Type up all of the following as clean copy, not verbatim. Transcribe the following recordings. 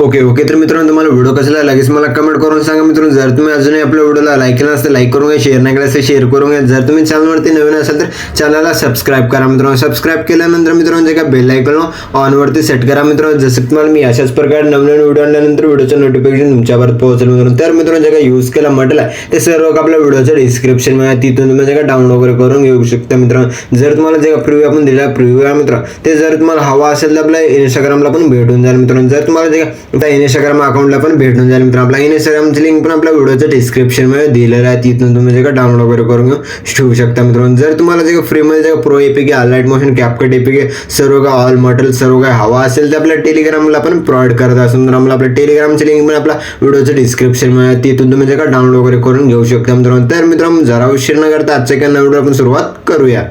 Okay तर मित्रांनो तुम्हाला व्हिडिओ कसा लगेच मला कमेंट करून सांगा मित्रांनो. जर तुम्ही अजूनही आपल्या व्हिडिओला लाईक केला नसेल लाईक करून घ्या, शेअर नाही केला असेल शेअर करून घ्या. जर तुम्ही चॅनलवरती नवीन असाल तर चॅनलला सबस्क्राईब करा मित्रांनो. सबस्क्राईब केल्यानंतर मित्रांनो जे काय बेल आयकॉन ऑन वरती सेट करा मित्रांनो. जसं तुम्हाला मी अशाच प्रकारे नवीन व्हिडिओ आणल्यानंतर व्हिडिओचं नोटिफिकेशन तुमच्यापर्यंत पोहोचेल मित्रांनो. तर मित्रांनो जे काय यूज केला म्हटलं ते सर्व आपल्या व्हिडिओचं डिस्क्रिप्शन मध्ये तिथून तुम्ही जे काय डाउनलोड वगैरे करून घेऊ शकता मित्रांनो. जर तुम्हाला जे प्रिव्ह्यू आपण दिला प्रिव्ह्यू आहे मित्र ते जर तुम्हाला हवा असेल तर आपल्या इंस्टाग्रामला पण भेटून जाईल मित्रांनो. जर तुम्हाला जे काय इंस्टाग्राम अकाउंटला पण भेटून जाईल मित्रांनो. आपला इंस्टाग्रामची लिंक पण आपल्या व्हिडिओच्या डिस्क्रिप्शन मध्ये दिलेलं आहे, तिथून तुम्ही जे काय डाउनलोड वगैरे करून घेऊ शकता मित्रांनो. जर तुम्हाला जे फ्री मध्ये जे pro APK Alight Motion CapCut APK सर्व काय ऑल मटेरियल सर्व काय हवा असेल तर आपल्या टेलिग्रामला पण प्रोव्हाइड करत असून आम्हाला आपल्या टेलिग्रामची लिंक पण आपल्या व्हिडिओच्या डिस्क्रिप्शन मध्ये तिथून तुम्ही जे काय डाउनलोड वगैरे करून घेऊ शकता मित्रांनो. तर मित्रांनो जरा उशीर न करता आजच्या एका नवीन व्हिडिओ आपण सुरुवात करूया.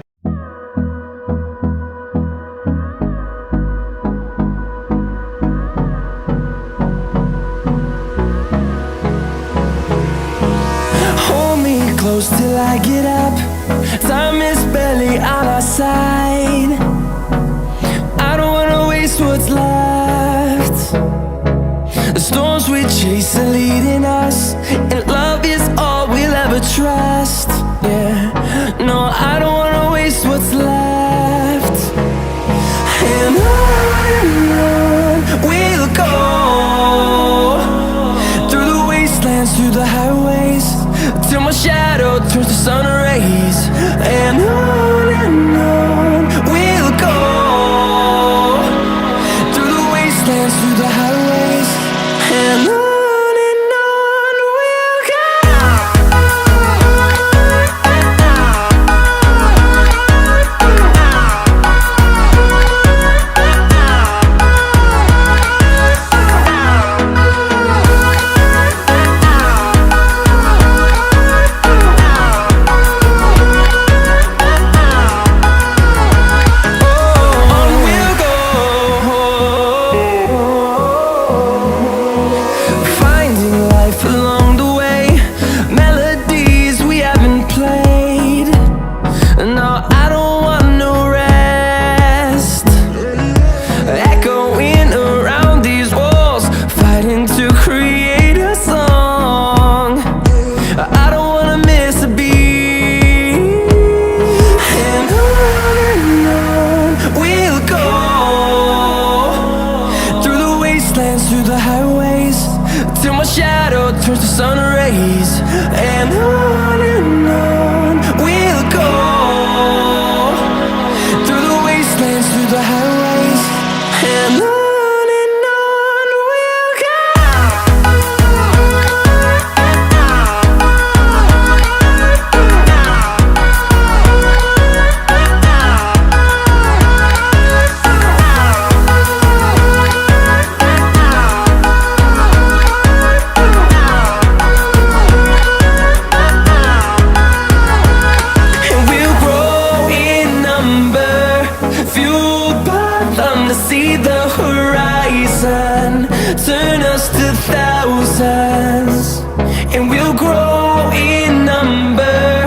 Close till I get up. Time is barely on our side. I don't wanna waste what's left. The storms we chase are leading us, and love is all we'll ever trust. Yeah, no, I don't wanna waste what's left. And on we'll go, through the wastelands, through the highways, till my shadow turns to sun rays. And on we'll go, through the wastelands, through the highways. And on we'll go. Through the highways, till my shadow turns to sun rays. And on we'll go, through the wastelands, through the highways. And on we'll go. See the horizon, turn us to thousands, and we'll grow in number.